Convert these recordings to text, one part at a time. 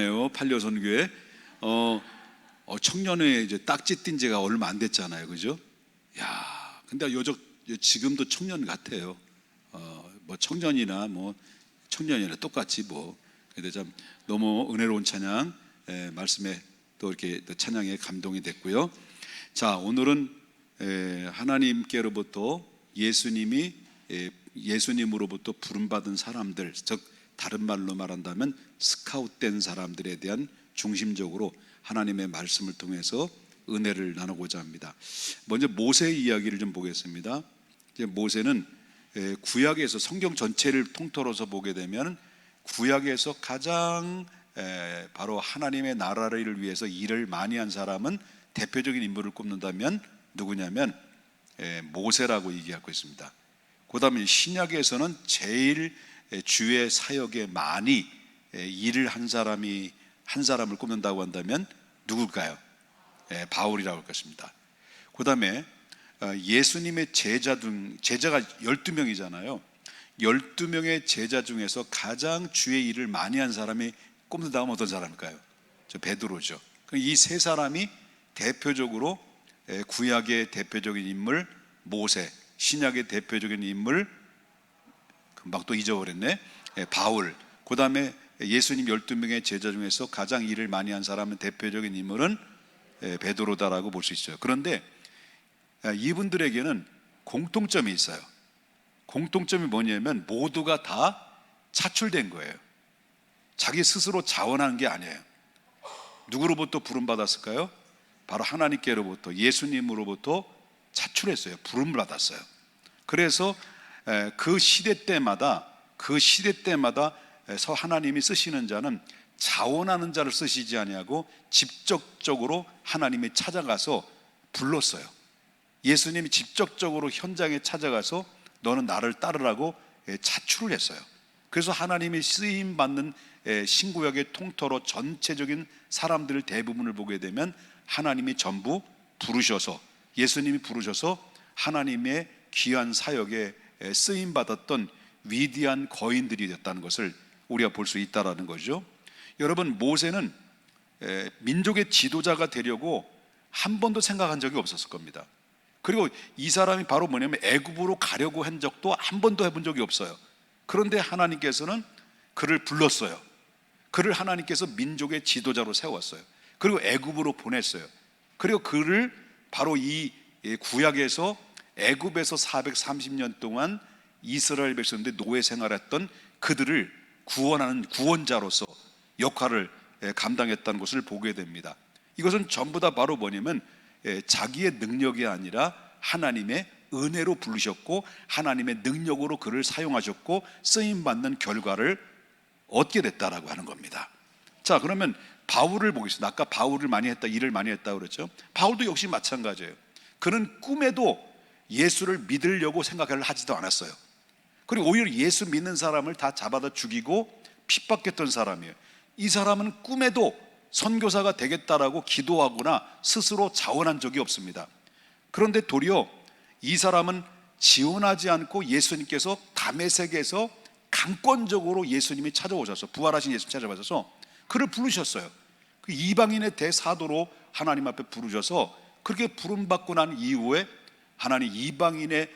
오랜만이에요. 팔려선교회. 청년회 이제 딱지 띈 지가 얼마 안 됐잖아요, 그죠? 야, 근데 지금도 청년 같아요. 뭐 청년이나 똑같이 뭐. 근데 참 너무 은혜로운 찬양, 말씀에 또 이렇게 또 찬양에 감동이 됐고요. 자, 오늘은 하나님께로부터 예수님으로부터 부름받은 사람들, 즉 다른 말로 말한다면 스카웃된 사람들에 대한 중심적으로 하나님의 말씀을 통해서 은혜를 나누고자 합니다. 먼저 모세의 이야기를 좀 보겠습니다. 이제 모세는 구약에서 성경 전체를 통틀어서 보게 되면 구약에서 가장 바로 하나님의 나라를 위해서 일을 많이 한 사람은 대표적인 인물을 꼽는다면 누구냐면 모세라고 얘기하고 있습니다. 그 다음에 신약에서는 제일 주의 사역에 많이 일을 한 사람을 꼽는다고 한다면 누굴까요? 바울이라고 할 것입니다. 그 다음에 예수님의 제자가 12명이잖아요 12명의 제자 중에서 가장 주의 일을 많이 한 사람이 꼽는다면 어떤 사람일까요? 저 베드로죠. 이 세 사람이 대표적으로 구약의 대표적인 인물 모세, 신약의 대표적인 인물 금방 또 잊어버렸네, 바울. 그 다음에 예수님 12명의 제자 중에서 가장 일을 많이 한 사람은 대표적인 인물은 베드로다라고 볼 수 있어요. 그런데 이분들에게는 공통점이 있어요. 공통점이 뭐냐면 모두가 다 차출된 거예요. 자기 스스로 자원한 게 아니에요. 누구로부터 부름받았을까요? 바로 하나님께로부터, 예수님으로부터 차출했어요. 부름을 받았어요. 그래서 그 시대 때마다 하나님이 쓰시는 자는 자원하는 자를 쓰시지 아니하고 직접적으로 하나님이 찾아가서 불렀어요. 예수님이 직접적으로 현장에 찾아가서 너는 나를 따르라고 차출을 했어요. 그래서 하나님이 쓰임받는 신구약의 통틀어 전체적인 사람들 대부분을 보게 되면 하나님이 전부 부르셔서, 예수님이 부르셔서 하나님의 귀한 사역에 쓰임받았던 위대한 거인들이 됐다는 것을 우리가 볼 수 있다는 거죠. 여러분, 모세는 민족의 지도자가 되려고 한 번도 생각한 적이 없었을 겁니다. 그리고 이 사람이 바로 뭐냐면 애굽으로 가려고 한 적도 한 번도 해본 적이 없어요. 그런데 하나님께서는 그를 불렀어요. 그를 하나님께서 민족의 지도자로 세웠어요. 그리고 애굽으로 보냈어요. 그리고 그를 바로 이 구약에서 애굽에서 430년 동안 이스라엘 백성들이 노예 생활했던 그들을 구원하는 구원자로서 역할을 감당했다는 것을 보게 됩니다. 이것은 전부 다 바로 뭐냐면 자기의 능력이 아니라 하나님의 은혜로 부르셨고 하나님의 능력으로 그를 사용하셨고 쓰임받는 결과를 얻게 됐다라고 하는 겁니다. 자, 그러면 바울을 보겠습니다. 아까 바울을 많이 했다, 일을 많이 했다고 그랬죠. 바울도 역시 마찬가지예요. 그는 꿈에도 예수를 믿으려고 생각을 하지도 않았어요. 그리고 오히려 예수 믿는 사람을 다 잡아다 죽이고 핍박했던 사람이에요. 이 사람은 꿈에도 선교사가 되겠다라고 기도하거나 스스로 자원한 적이 없습니다. 그런데 도리어 이 사람은 지원하지 않고 예수님께서 다메섹에서 강권적으로 예수님이 찾아오셔서, 부활하신 예수님 찾아오셔서 그를 부르셨어요. 그 이방인의 대사도로 하나님 앞에 부르셔서 그렇게 부름받고 난 이후에 하나님 이방인의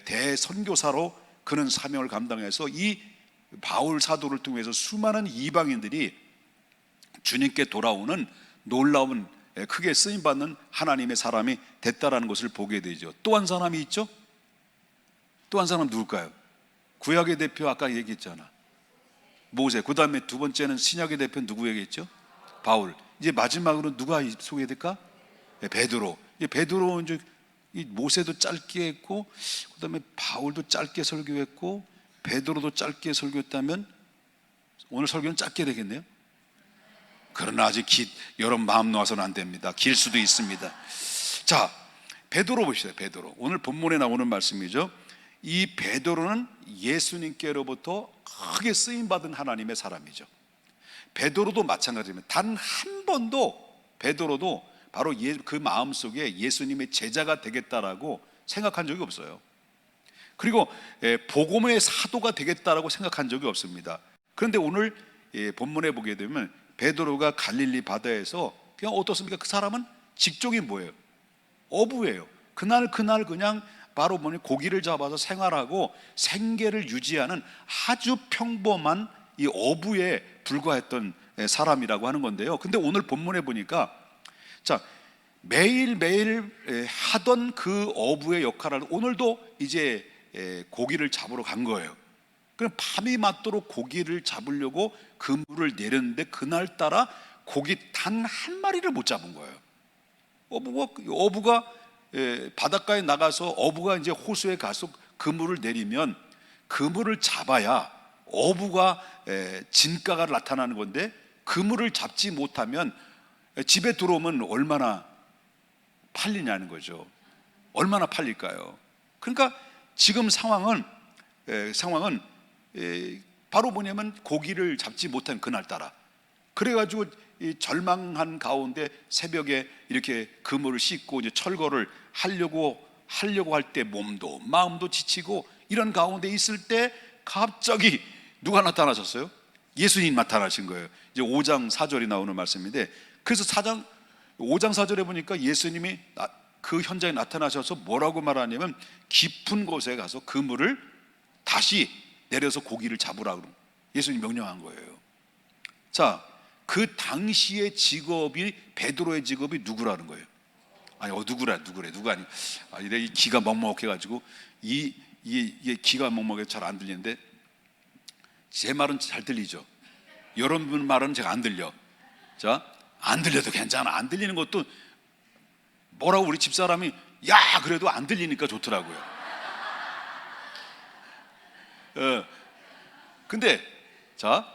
대선교사로 그는 사명을 감당해서 이 바울 사도를 통해서 수많은 이방인들이 주님께 돌아오는 놀라운 크게 쓰임받는 하나님의 사람이 됐다라는 것을 보게 되죠. 또 한 사람이 있죠? 또 한 사람 누굴까요? 구약의 대표 아까 얘기했잖아, 모세. 그 다음에 두 번째는 신약의 대표 누구 얘기했죠? 바울. 이제 마지막으로 누가 소개될까? 베드로. 베드로 이제 모세도 짧게 했고 그 다음에 바울도 짧게 설교했고 베드로도 짧게 설교했다면 오늘 설교는 짧게 되겠네요. 그러나 아직 여러분 마음 놓아서는 안 됩니다. 길 수도 있습니다. 자, 베드로 보시죠. 베드로, 오늘 본문에 나오는 말씀이죠. 이 베드로는 예수님께로부터 크게 쓰임받은 하나님의 사람이죠. 베드로도 마찬가지입니다. 단 한 번도 베드로도 바로 그 마음속에 예수님의 제자가 되겠다라고 생각한 적이 없어요. 그리고 복음의 사도가 되겠다라고 생각한 적이 없습니다. 그런데 오늘 본문에 보게 되면 베드로가 갈릴리 바다에서 그냥 어떻습니까? 그 사람은 직종이 뭐예요? 어부예요. 그날 그냥 바로 고기를 잡아서 생활하고 생계를 유지하는 아주 평범한 이 어부에 불과했던 사람이라고 하는 건데요. 근데 오늘 본문에 보니까 자, 매일매일 하던 그 어부의 역할을 오늘도 이제 고기를 잡으러 간 거예요. 그럼 밤이 맞도록 고기를 잡으려고 그물을 내렸는데 그날따라 고기 단 한 마리를 못 잡은 거예요. 어부가 바닷가에 나가서 어부가 이제 호수에 가서 그물을 내리면 그물을 잡아야 어부가 진가가 나타나는 건데 그물을 잡지 못하면 집에 들어오면 얼마나 팔리냐는 거죠. 얼마나 팔릴까요? 그러니까 지금 상황은 바로 뭐냐면 고기를 잡지 못한 그날따라 그래가지고 이 절망한 가운데 새벽에 이렇게 그물을 씻고 이제 철거를 하려고 할 때 몸도 마음도 지치고 이런 가운데 있을 때 갑자기 누가 나타나셨어요? 예수님 나타나신 거예요. 이제 5장 4절이 나오는 말씀인데 그래서 5장 4절에 보니까 예수님이 그 현장에 나타나셔서 뭐라고 말하냐면 깊은 곳에 가서 그물을 다시 내려서 고기를 잡으라고 예수님이 명령한 거예요. 자, 그 당시의 직업이 베드로의 직업이 누구라는 거예요? 아니 누구래 누가 아니 이 기가 먹먹해가지고 이게 기가 먹먹해서 잘 안 들리는데 제 말은 잘 들리죠? 여러분 말은 제가 안 들려. 자, 안 들려도 괜찮아. 안 들리는 것도 뭐라고 우리 집사람이 야 그래도 안 들리니까 좋더라고요. 근데 자,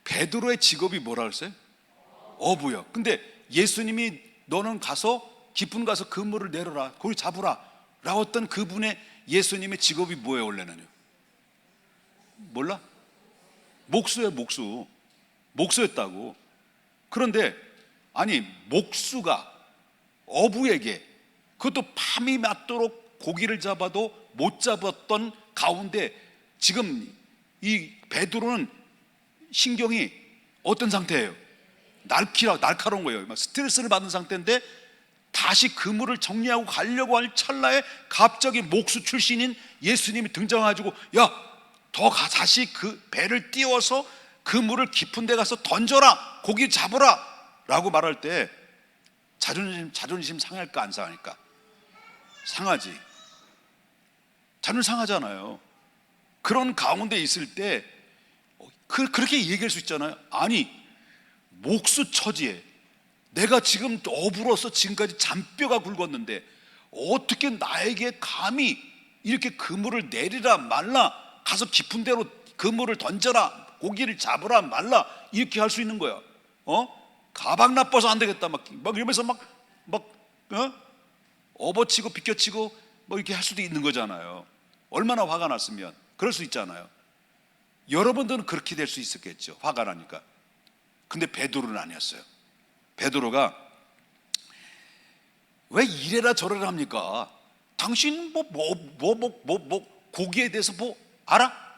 베드로의 직업이 뭐라 그랬어요? 어부요. 근데 예수님이 너는 가서 깊은 가서 그물을 내려라 고기 잡으라 라고 했던 그분의 예수님의 직업이 뭐예요? 원래는요? 몰라? 목수예요. 목수였다고. 그런데 아니 목수가 어부에게 그것도 밤이 맞도록 고기를 잡아도 못 잡았던 가운데 지금 이 베드로는 신경이 어떤 상태예요? 날카로운 거예요. 막 스트레스를 받는 상태인데 다시 그물을 정리하고 가려고 할 찰나에 갑자기 목수 출신인 예수님이 등장해가지고 야, 다시 그 배를 띄워서 그물을 깊은 데 가서 던져라 고기 잡으라 라고 말할 때 자존심 상할까 안 상할까? 상하지. 자존심 상하잖아요. 그런 가운데 있을 때 그렇게 얘기할 수 있잖아요. 아니 목수 처지에 내가 지금 어부로서 지금까지 잔뼈가 굵었는데 어떻게 나에게 감히 이렇게 그물을 내리라 말라 가서 깊은 데로 그물을 던져라 고기를 잡으라 말라 이렇게 할 수 있는 거야. 가방 나빠서 안 되겠다 막 이러면서 업어치고 비껴치고 이렇게 할 수도 있는 거잖아요. 얼마나 화가 났으면 그럴 수 있잖아요. 여러분들은 그렇게 될 수 있었겠죠. 화가 나니까. 근데 베드로는 아니었어요. 베드로가 왜 이래라 저래라 합니까? 당신 고기에 대해서 알아?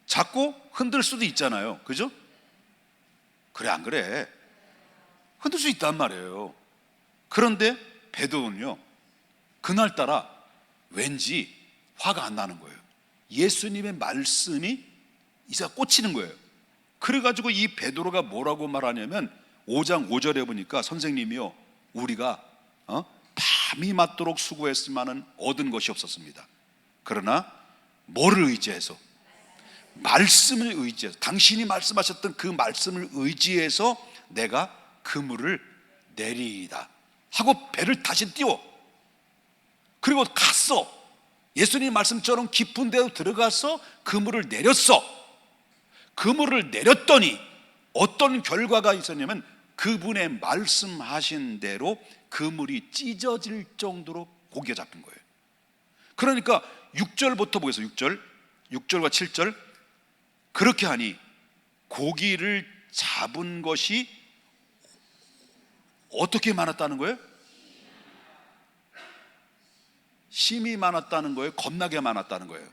자꾸 흔들 수도 있잖아요. 그죠? 그래 안 그래? 흔들 수 있단 말이에요. 그런데 베드로는요 그날따라 왠지 화가 안 나는 거예요. 예수님의 말씀이 이제 꽂히는 거예요. 그래가지고 이 베드로가 뭐라고 말하냐면 5장 5절에 보니까 선생님이요 우리가 밤이 맞도록 수고했으면은 얻은 것이 없었습니다. 그러나 뭐를 의지해서? 말씀을 의지해서 당신이 말씀하셨던 그 말씀을 의지해서 내가 그물을 내리이다 하고 배를 다시 띄워 그리고 갔어. 예수님 말씀처럼 깊은 데로 들어가서 그물을 내렸어. 그물을 내렸더니 어떤 결과가 있었냐면 그분의 말씀하신 대로 그물이 찢어질 정도로 고기가 잡힌 거예요. 그러니까 6절부터 보겠습니다. 6절과 7절 그렇게 하니 고기를 잡은 것이 어떻게 많았다는 거예요? 심히 많았다는 거예요? 겁나게 많았다는 거예요?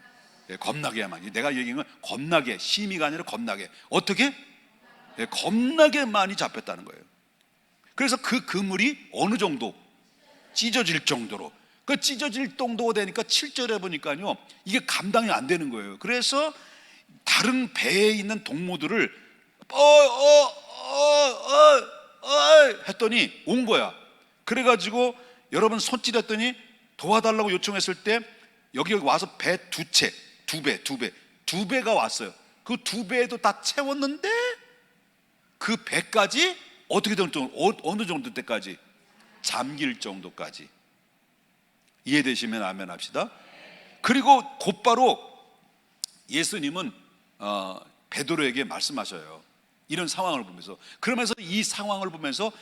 겁나게만. 내가 얘기한 건 겁나게, 심의가 아니라 겁나게. 어떻게? 겁나게 많이 잡혔다는 거예요. 그래서 그 그물이 어느 정도 찢어질 정도로, 그 찢어질 정도가 되니까 7절에 보니까요, 이게 감당이 안 되는 거예요. 그래서 다른 배에 있는 동무들을 했더니 온 거야. 그래가지고 여러분 손질했더니 도와달라고 요청했을 때 여기 와서 배 두 배가 왔어요. 그 두 배에도 다 채웠는데 그 배까지 어떻게 될 정도, 어느 정도 때까지? 잠길 정도까지. 이해되시면 아멘 합시다. 그리고 곧바로 예수님은 베드로에게 말씀하셔요. 이런 상황을 보면서. 그러면서 이 상황을 보면서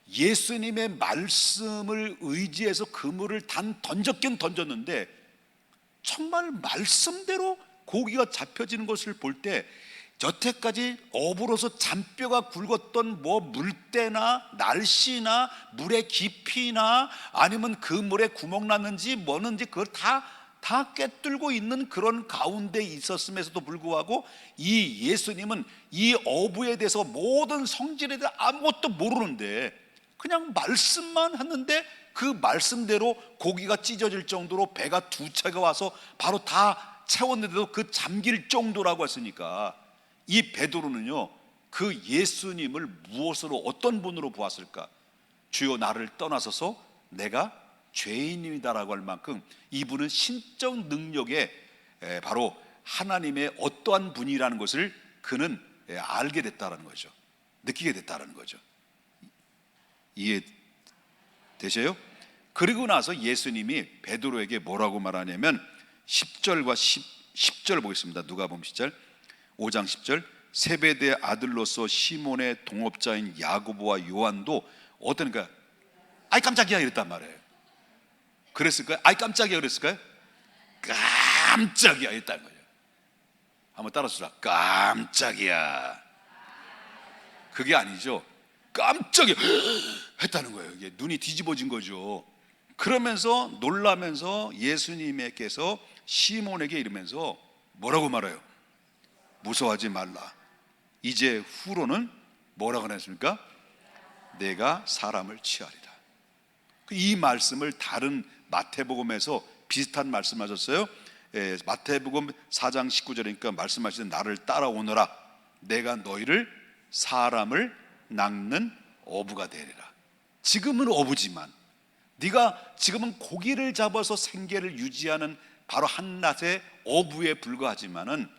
예수님의 말씀을 의지해서 그물을 던졌긴 던졌는데 정말 말씀대로 고기가 잡혀지는 것을 볼 때 여태까지 어부로서 잔뼈가 굵었던 물때나 날씨나 물의 깊이나 아니면 그 물에 구멍 났는지 뭐는지 그걸 다 꿰뚫고 있는 그런 가운데 있었음에도 불구하고 이 예수님은 이 어부에 대해서 모든 성질에 대해 아무것도 모르는데 그냥 말씀만 했는데 그 말씀대로 고기가 찢어질 정도로 배가 두 차가 와서 바로 다 채웠는데도 그 잠길 정도라고 했으니까 이 베드로는요, 그 예수님을 무엇으로, 어떤 분으로 보았을까? 주여 나를 떠나서서 내가 죄인입니다라고 할 만큼 이분은 신적 능력에 바로 하나님의 어떠한 분이라는 것을 그는 알게 됐다는 거죠. 느끼게 됐다는 거죠. 이해되세요? 그리고 나서 예수님이 베드로에게 뭐라고 말하냐면 10절과 10절 보겠습니다. 누가복음 10절 5장 10절 세베대의 아들로서 시몬의 동업자인 야고보와 요한도 어떠니까 아이 깜짝이야 이랬단 말이에요. 그랬을까요? 아이 깜짝이야 그랬을까요? 깜짝이야 이랬다는 거예요. 한번 따라서 깜짝이야. 그게 아니죠. 깜짝이야 했다는 거예요. 이게 눈이 뒤집어진 거죠. 그러면서 놀라면서 예수님께서 시몬에게 이러면서 뭐라고 말해요? 무서워하지 말라. 이제 후로는 뭐라고 했습니까? 내가 사람을 취하리라. 이 말씀을 다른 마태복음에서 비슷한 말씀하셨어요. 마태복음 4장 19절이니까 말씀하시는 나를 따라오너라. 내가 너희를 사람을 낚는 어부가 되리라. 지금은 어부지만 네가 지금은 고기를 잡아서 생계를 유지하는 바로 한낱의 어부에 불과하지만은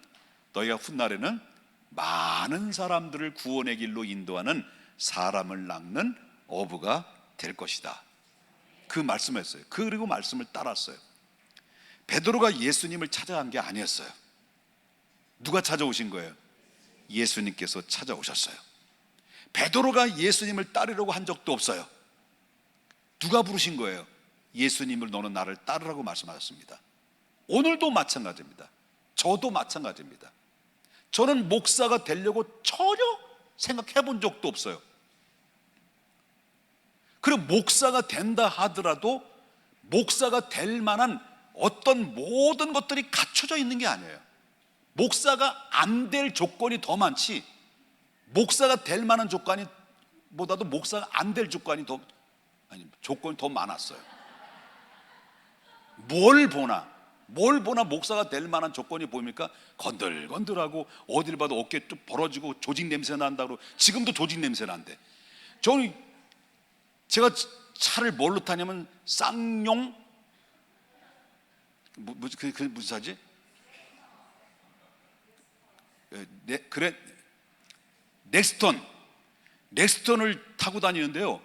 너희가 훗날에는 많은 사람들을 구원의 길로 인도하는 사람을 낚는 어부가 될 것이다. 그 말씀했어요. 그리고 말씀을 따랐어요. 베드로가 예수님을 찾아간 게 아니었어요. 누가 찾아오신 거예요? 예수님께서 찾아오셨어요. 베드로가 예수님을 따르려고 한 적도 없어요. 누가 부르신 거예요? 예수님을 너는 나를 따르라고 말씀하셨습니다. 오늘도 마찬가지입니다. 저도 마찬가지입니다. 저는 목사가 되려고 전혀 생각해 본 적도 없어요. 그리고 목사가 된다 하더라도 목사가 될 만한 어떤 모든 것들이 갖춰져 있는 게 아니에요. 목사가 안 될 조건이 더 많지 목사가 될 만한 조건이 보다도 목사가 안 될 조건이 조건이 더 많았어요. 뭘 보나 목사가 될 만한 조건이 보입니까? 건들건들하고 어딜 봐도 어깨 쭉 벌어지고 조직 냄새 난다고. 지금도 조직 냄새 난대. 제가 차를 뭘로 타냐면 쌍용 무슨 차지? 그래 넥스턴을 타고 다니는데요,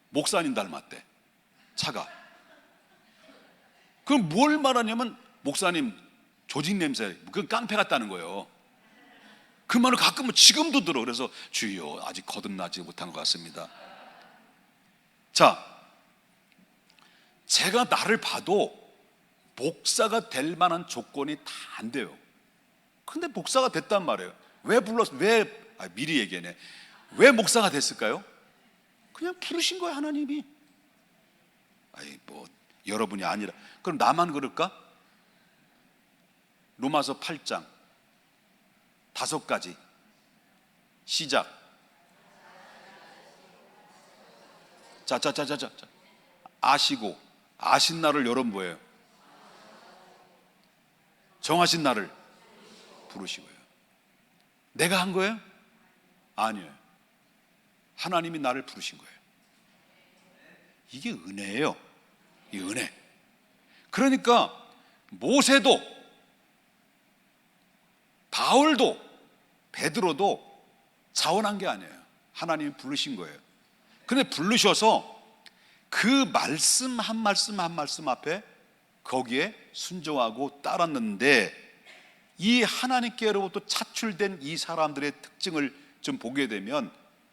목사님 닮았대 차가. 그럼 뭘 말하냐면 목사님 조직 냄새, 그 깡패 같다는 거예요. 그 말을 가끔은 지금도 들어. 그래서 주여 아직 거듭나지 못한 것 같습니다. 자, 제가 나를 봐도 목사가 될 만한 조건이 다 안 돼요. 근데 목사가 됐단 말이에요. 미리 얘기하네. 왜 목사가 됐을까요? 그냥 부르신 거예요, 하나님이. 여러분이 아니라. 그럼 나만 그럴까? 로마서 8장 5가지 시작. 자자자자자. 아시고 아신 나를 여러분 뭐예요? 정하신 나를 부르시고요. 내가 한 거예요? 아니에요. 하나님이 나를 부르신 거예요. 이게 은혜예요. 이 은혜. 그러니까 모세도 바울도 베드로도 자원한 게 아니에요. 하나님이 부르신 거예요. 근데 부르셔서 그 말씀 한 말씀 한 말씀 앞에 거기에 순종하고 따랐는데, 이 하나님께로부터 차출된 이 사람들의 특징을 좀 보게 되면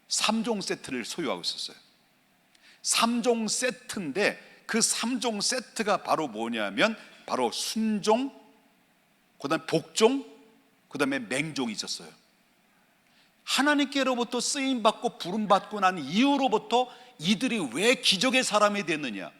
3종 세트를 소유하고 있었어요. 3종 세트인데 그 3종 세트가 바로 뭐냐면 바로 순종, 그 다음에 복종, 그 다음에 맹종이 있었어요. 하나님께로부터 쓰임받고 부름받고 난 이후로부터 이들이 왜 기적의 사람이 됐느냐,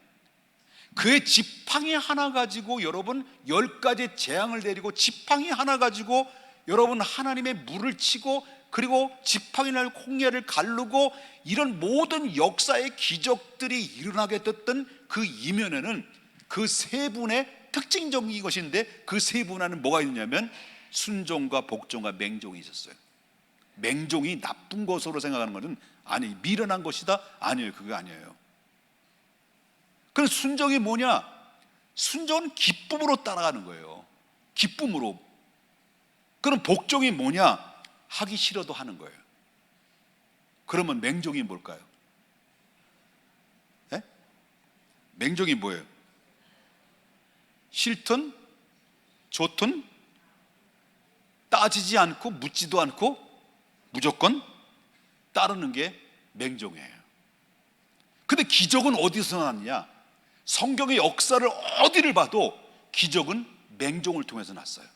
그의 지팡이 하나 가지고 여러분 10가지 재앙을 내리고, 지팡이 하나 가지고 여러분 하나님의 물을 치고, 그리고 지팡이 날 홍해를 가르고, 이런 모든 역사의 기적들이 일어나게 됐던 그 이면에는 그 세 분의 특징적인 것인데, 그 세 분 안에 뭐가 있냐면 순종과 복종과 맹종이 있었어요. 맹종이 나쁜 것으로 생각하는 것은 아니, 미련한 것이다? 아니에요. 그게 아니에요. 그래서 순종이 뭐냐? 순종은 기쁨으로 따라가는 거예요. 기쁨으로. 그럼 복종이 뭐냐? 하기 싫어도 하는 거예요. 그러면 맹종이 뭘까요? 네? 맹종이 뭐예요? 싫든 좋든 따지지 않고 묻지도 않고 무조건 따르는 게 맹종이에요. 근데 기적은 어디서 났냐? 성경의 역사를 어디를 봐도 기적은 맹종을 통해서 났어요.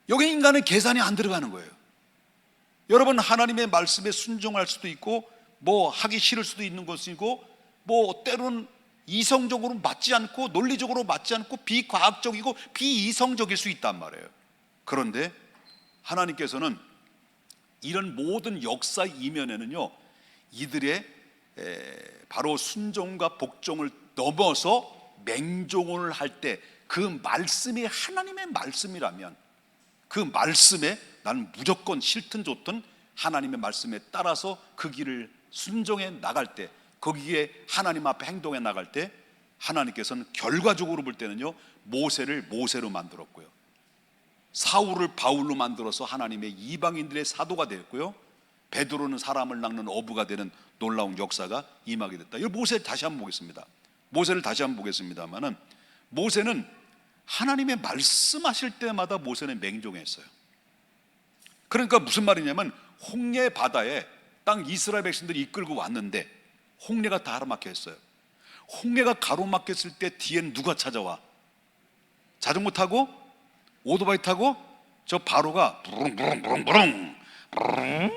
여기 인간의 계산이 안 들어가는 거예요. 여러분, 하나님의 말씀에 순종할 수도 있고 뭐 하기 싫을 수도 있는 것이고, 뭐 때로는 이성적으로 맞지 않고 논리적으로 맞지 않고 비과학적이고 비이성적일 수 있단 말이에요. 그런데 하나님께서는 이런 모든 역사 이면에는요, 이들의 바로 순종과 복종을 넘어서 맹종을 할 때 그 말씀이 하나님의 말씀이라면, 그 말씀에 나는 무조건 싫든 좋든 하나님의 말씀에 따라서 그 길을 순종해 나갈 때, 거기에 하나님 앞에 행동해 나갈 때, 하나님께서는 결과적으로 볼 때는요, 모세를 모세로 만들었고요, 사울을 바울로 만들어서 하나님의 이방인들의 사도가 되었고요, 베드로는 사람을 낚는 어부가 되는 놀라운 역사가 임하게 됐다. 이 모세를 다시 한번 보겠습니다. 모세를 다시 한번 보겠습니다만은, 모세는 하나님의 말씀하실 때마다 모세는 맹종했어요. 그러니까 무슨 말이냐면, 홍해 바다에 땅 이스라엘 백성들이 이끌고 왔는데 홍해가 다 가로막혀 있어요. 홍해가 가로막혔을 때 뒤엔 누가 찾아와? 자전거 타고 오토바이 타고 저 바로가 부릉부릉부릉부릉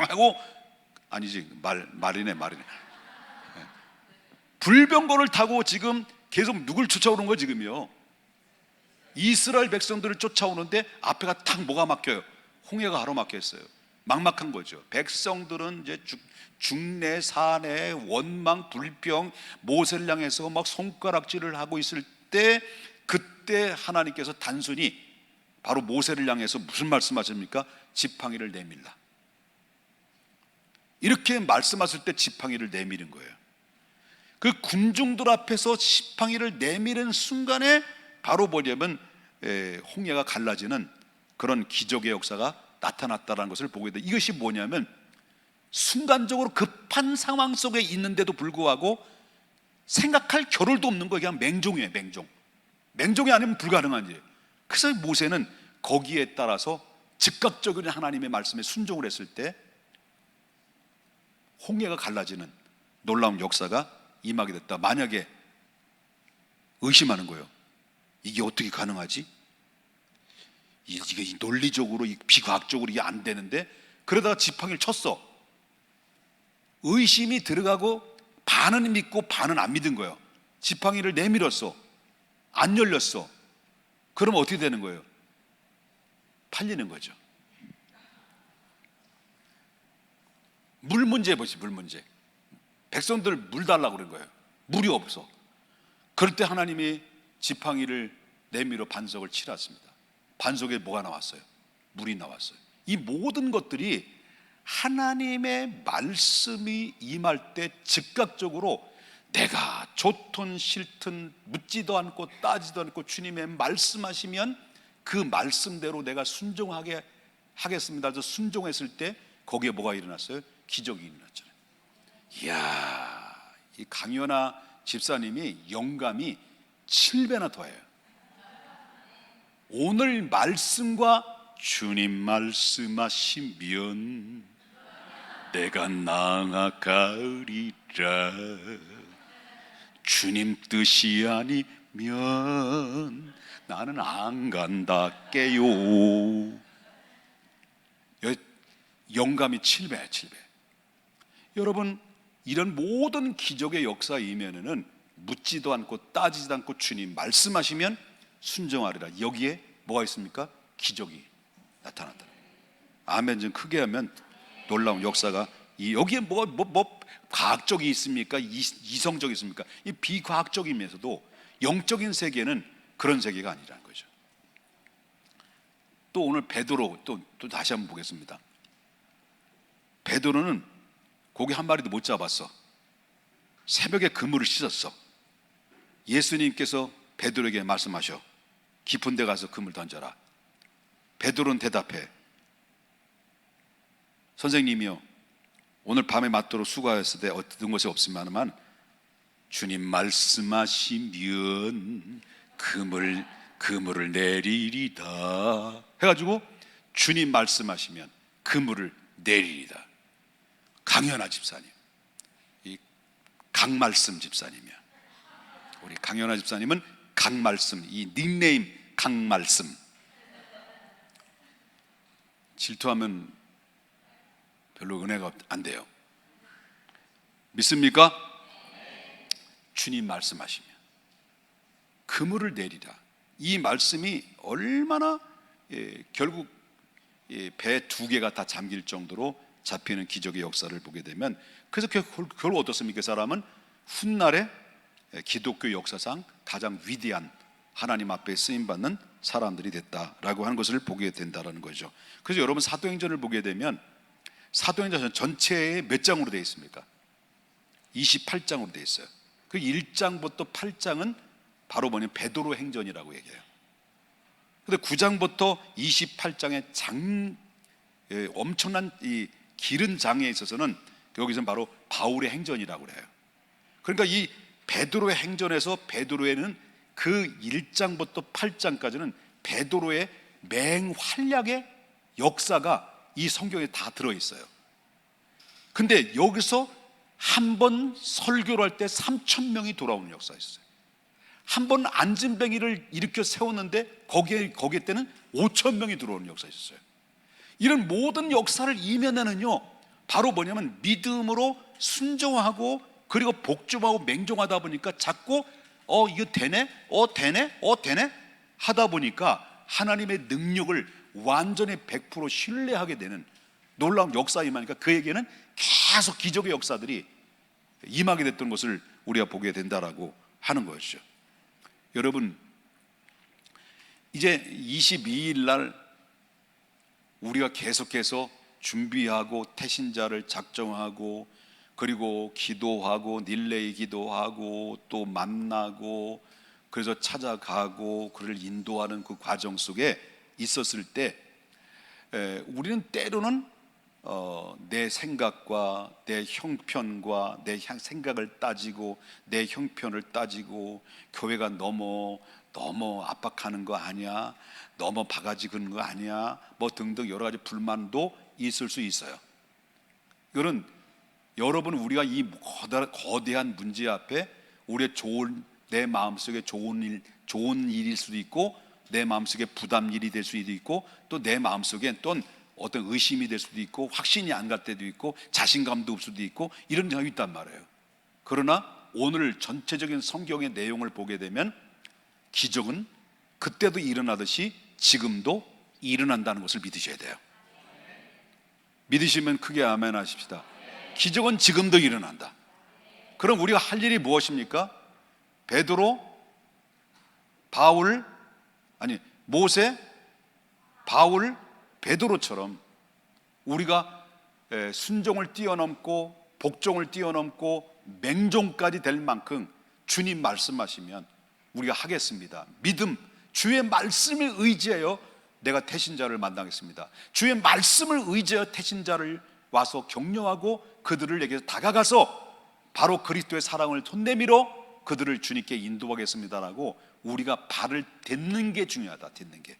하고, 아니지, 말이네. 불병거를 타고 지금 계속 누굴 쫓아오는 거예요? 지금요, 이스라엘 백성들을 쫓아오는데 앞에가 탁 뭐가 막혀요? 홍해가 가로막혀 있어요. 막막한 거죠. 백성들은 이제 중내 산내 원망 불평, 모세를 향해서 막 손가락질을 하고 있을 때, 그때 하나님께서 단순히 바로 모세를 향해서 무슨 말씀하십니까? 지팡이를 내밀라, 이렇게 말씀하실 때 지팡이를 내미는 거예요. 그 군중들 앞에서 지팡이를 내미는 순간에 바로 뭐냐면 홍해가 갈라지는 그런 기적의 역사가 나타났다는 것을 보게 돼요. 이것이 뭐냐면, 순간적으로 급한 상황 속에 있는데도 불구하고 생각할 겨를도 없는 거예요. 그냥 맹종이에요. 맹종이 아니면 불가능한 일이에요. 그래서 모세는 거기에 따라서 즉각적으로 하나님의 말씀에 순종을 했을 때 홍해가 갈라지는 놀라운 역사가 임하게 됐다. 만약에 의심하는 거예요. 이게 어떻게 가능하지? 이게 논리적으로, 비과학적으로 이게 안 되는데, 그러다가 지팡이를 쳤어. 의심이 들어가고 반은 믿고 반은 안 믿은 거예요. 지팡이를 내밀었어. 안 열렸어. 그럼 어떻게 되는 거예요? 팔리는 거죠. 물 문제 보시, 물 문제. 백성들 물 달라고 그런 거예요. 물이 없어. 그럴 때 하나님이 지팡이를 내밀어 반석을 치렀습니다. 반석에 뭐가 나왔어요? 물이 나왔어요. 이 모든 것들이 하나님의 말씀이 임할 때 즉각적으로 내가 좋든 싫든 묻지도 않고 따지도 않고 주님의 말씀하시면 그 말씀대로 내가 순종하게 하겠습니다. 저 순종했을 때 거기에 뭐가 일어났어요? 기적이 일어났잖아요. 이야, 이 강연아 집사님이 영감이 7배나 더해요. 오늘 말씀과 주님 말씀하시면 내가 나아가리라. 주님 뜻이 아니면 나는 안 간다께요. 영감이 7배. 여러분, 이런 모든 기적의 역사 이면에는 묻지도 않고 따지지도 않고 주님 말씀하시면 순종하리라. 여기에 뭐가 있습니까? 기적이 나타난다. 아멘 좀 크게 하면 놀라운 역사가 여기에 뭐 과학적이 있습니까? 이성적이 있습니까? 이 비과학적이면서도 영적인 세계는 그런 세계가 아니라는 거죠. 또 오늘 베드로 또 다시 한번 보겠습니다. 베드로는 고기 한 마리도 못 잡았어. 새벽에 그물을 씻었어. 예수님께서 베드로에게 말씀하셔. 깊은 데 가서 그물 던져라. 베드로는 대답해. 선생님이요, 오늘 밤에 맞도록 수고하였을 때 얻은 것이 없으면 주님 말씀하시면 그물을 내리리다 해가지고 주님 말씀하시면 그물을 내리리다. 강연아 집사님, 이 강말씀 집사님이야. 우리 강연아 집사님은 강말씀, 이 닉네임 강말씀. 질투하면 별로 은혜가 안 돼요. 믿습니까? 주님 말씀하시면 그물을 내리라. 이 말씀이 얼마나 결국 배 2개가 다 잠길 정도로 잡히는 기적의 역사를 보게 되면, 그래서 결국 어떻습니까? 그 사람은 훗날에 기독교 역사상 가장 위대한 하나님 앞에 쓰임받는 사람들이 됐다라고 하는 것을 보게 된다는 거죠. 그래서 여러분 사도행전을 보게 되면 사도행전 전체에 몇 장으로 되어 있습니까? 28장으로 되어 있어요. 그 1장부터 8장은 바로 베드로 행전이라고 얘기해요. 근데 9장부터 28장의 엄청난 이 길은 장에 있어서는 여기서는 바로 바울의 행전이라고 그래요. 그러니까 이 베드로의 행전에서 베드로에는 그 1장부터 8장까지는 베드로의 맹활약의 역사가 이 성경에 다 들어있어요. 근데 여기서 한 번 설교를 할 때 3,000명이 돌아오는 역사가 있어요. 한 번 안진뱅이를 일으켜 세웠는데 거기에 때는 5,000명이 들어오는 역사가 있었어요. 이런 모든 역사를 이면에는요, 바로 뭐냐면 믿음으로 순종하고 그리고 복종하고 맹종하다 보니까 자꾸 이거 되네? 되네? 하다 보니까 하나님의 능력을 완전히 100% 신뢰하게 되는 놀라운 역사 임하니까 그에게는 계속 기적의 역사들이 임하게 됐던 것을 우리가 보게 된다라고 하는 것이죠. 여러분, 이제 22일 날 우리가 계속해서 준비하고 태신자를 작정하고 그리고 기도하고 릴레이 기도하고 또 만나고 그래서 찾아가고 그를 인도하는 그 과정 속에 있었을 때 우리는 때로는 내 생각과 내 형편과 내 생각을 따지고 내 형편을 따지고 교회가 너무 압박하는 거 아니야, 너무 바가지 그는 거 아니야, 뭐 등등 여러 가지 불만도 있을 수 있어요. 이거는 여러분, 우리가 이 거대한 문제 앞에 우리의 내 마음속에 좋은 일일 수도 있고 내 마음속에 부담 일이 될 수도 있고 또 내 마음속에 또 어떤 의심이 될 수도 있고 확신이 안 갈 때도 있고 자신감도 없을 수도 있고 이런 경우가 있단 말이에요. 그러나 오늘 전체적인 성경의 내용을 보게 되면 기적은 그때도 일어나듯이 지금도 일어난다는 것을 믿으셔야 돼요. 믿으시면 크게 아멘 하십시다. 기적은 지금도 일어난다. 그럼 우리가 할 일이 무엇입니까? 베드로, 바울, 모세, 바울, 베드로처럼 우리가 순종을 뛰어넘고 복종을 뛰어넘고 맹종까지 될 만큼 주님 말씀하시면 우리가 하겠습니다. 믿음, 주의 말씀을 의지하여 내가 태신자를 만나겠습니다. 주의 말씀을 의지하여 태신자를 와서 격려하고 그들을 내게서 다가가서 바로 그리스도의 사랑을 손내밀어 그들을 주님께 인도하겠습니다라고 우리가 발을 딛는 게 중요하다. 딛는 게,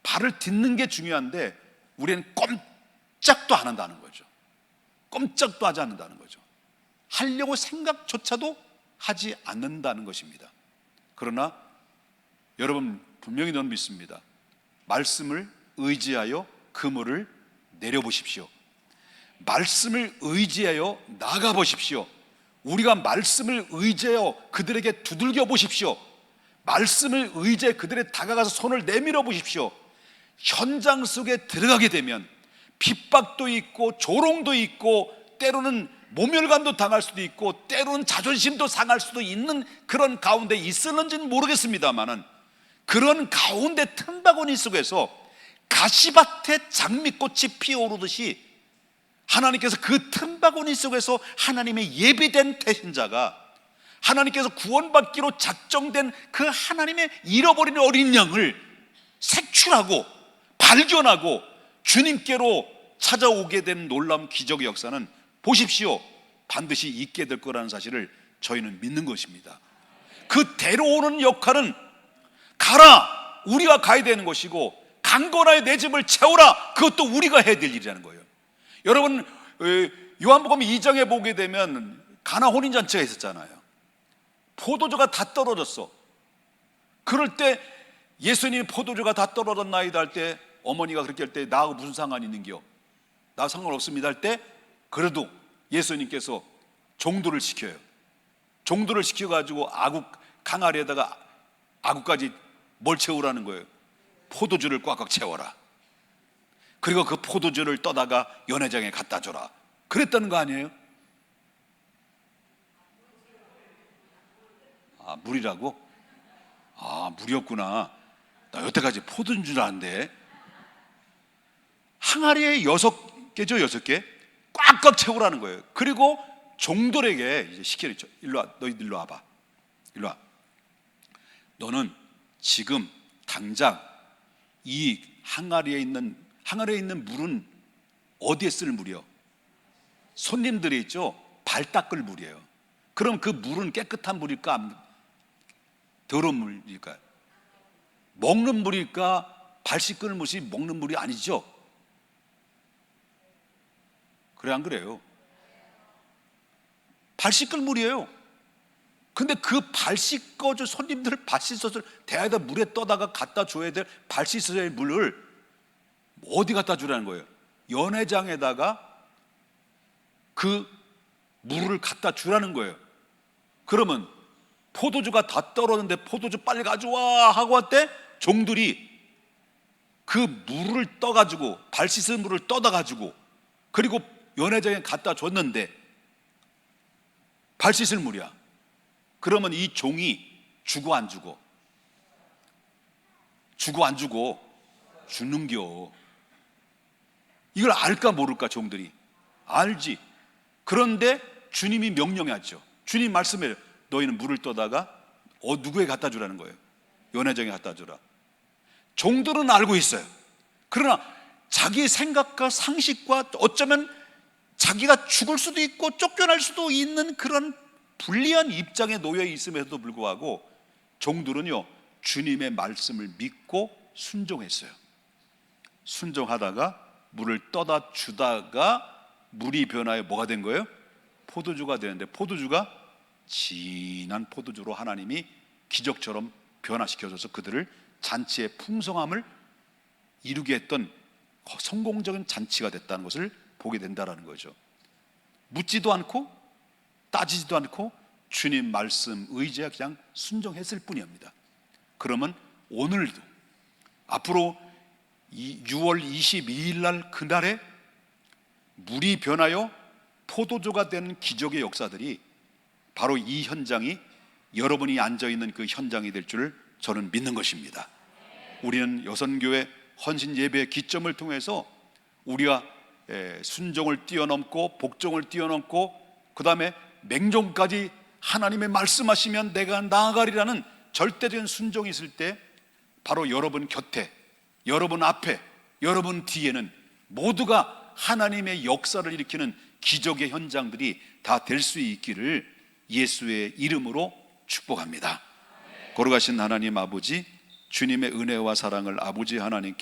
발을 딛는 게 중요한데 우리는 꼼짝도 안 한다는 거죠. 꼼짝도 하지 않는다는 거죠. 하려고 생각조차도 하지 않는다는 것입니다. 그러나 여러분 분명히 저는 믿습니다. 말씀을 의지하여 그물을 내려보십시오. 말씀을 의지하여 나가보십시오. 우리가 말씀을 의지하여 그들에게 두들겨 보십시오. 말씀을 의지해 그들에 다가가서 손을 내밀어 보십시오. 현장 속에 들어가게 되면 핍박도 있고 조롱도 있고 때로는 모멸감도 당할 수도 있고 때로는 자존심도 상할 수도 있는 그런 가운데 있었는지는 모르겠습니다만은 그런 가운데 틈바구니 속에서 가시밭에 장미꽃이 피어오르듯이 하나님께서 그 틈바구니 속에서 하나님의 예비된 태신자가 하나님께서 구원받기로 작정된 그 하나님의 잃어버린 어린 양을 색출하고 발견하고 주님께로 찾아오게 된 놀라운 기적의 역사는 보십시오, 반드시 있게 될 거라는 사실을 저희는 믿는 것입니다. 그 데려오는 역할은 가라, 우리가 가야 되는 것이고 강건하여 내 집을 채우라, 그것도 우리가 해야 될 일이라는 거예요. 여러분 요한복음 2장에 보게 되면 가나 혼인잔치가 있었잖아요. 포도주가 다 떨어졌어. 그럴 때 예수님이 포도주가 다 떨어졌나이다 할 때 어머니가 그렇게 할 때 나하고 무슨 상관이 있는겨? 나 상관없습니다 할 때 그래도 예수님께서 종도를 시켜요. 종도를 시켜가지고 아구 강아리에다가 아구까지 뭘 채우라는 거예요? 포도주를 꽉꽉 채워라. 그리고 그 포도주를 떠다가 연회장에 갖다 줘라. 그랬다는 거 아니에요? 아, 물이라고? 아, 물이었구나. 나 여태까지 포도주인 줄 알았는데. 항아리에 6개죠, 6개? 꽉꽉 채우라는 거예요. 그리고 종들에게 이제 시키죠. 일로 와, 너희들 일로 와봐. 일로 와. 너는 지금 당장 이 항아리에 있는 물은 어디에 쓸 물이요? 손님들이 있죠, 발 닦을 물이에요. 그럼 그 물은 깨끗한 물일까? 더러운 물일까요? 먹는 물일까? 발 씻는 물이 먹는 물이 아니죠? 그래, 안 그래요? 발 씻을 물이에요. 근데 그 발 씻어줄 손님들 발 씻어줄 대야에다 물에 떠다가 갖다 줘야 될 발 씻어야 할 물을 어디 갖다 주라는 거예요? 연회장에다가 그 물을 갖다 주라는 거예요. 그러면 포도주가 다 떨어졌는데 포도주 빨리 가져와 하고 왔대. 종들이 그 물을 떠가지고 발 씻은 물을 떠다 가지고 그리고 연회장에 갖다 줬는데 발 씻을 물이야. 그러면 이 종이 주고 안 주고? 주고 안 주고? 주는겨. 이걸 알까 모를까? 종들이 알지. 그런데 주님이 명령하죠. 주님 말씀에 너희는 물을 떠다가 누구에 갖다 주라는 거예요? 연회장에 갖다 주라. 종들은 알고 있어요. 그러나 자기의 생각과 상식과 어쩌면 자기가 죽을 수도 있고 쫓겨날 수도 있는 그런 불리한 입장에 놓여 있음에도 불구하고 종들은요, 주님의 말씀을 믿고 순종했어요. 순종하다가 물을 떠다 주다가 물이 변하여 뭐가 된 거예요? 포도주가 되는데, 포도주가 진한 포도주로 하나님이 기적처럼 변화시켜줘서 그들을 잔치의 풍성함을 이루게 했던 성공적인 잔치가 됐다는 것을 보게 된다는 거죠. 묻지도 않고 따지지도 않고 주님 말씀 의지하 그냥 순종했을 뿐입니다. 그러면 오늘도 앞으로 6월 22일 날 그날에 물이 변하여 포도주가 되는 기적의 역사들이 바로 이 현장이 여러분이 앉아있는 그 현장이 될 줄 저는 믿는 것입니다. 우리는 여선교회 헌신 예배 기점을 통해서 우리가 순종을 뛰어넘고 복종을 뛰어넘고 그 다음에 맹종까지 하나님의 말씀하시면 내가 나아가리라는 절대적인 순종이 있을 때 바로 여러분 곁에, 여러분 앞에, 여러분 뒤에는 모두가 하나님의 역사를 일으키는 기적의 현장들이 다 될 수 있기를 예수의 이름으로 축복합니다. 걸어가신 하나님 아버지, 주님의 은혜와 사랑을 아버지 하나님께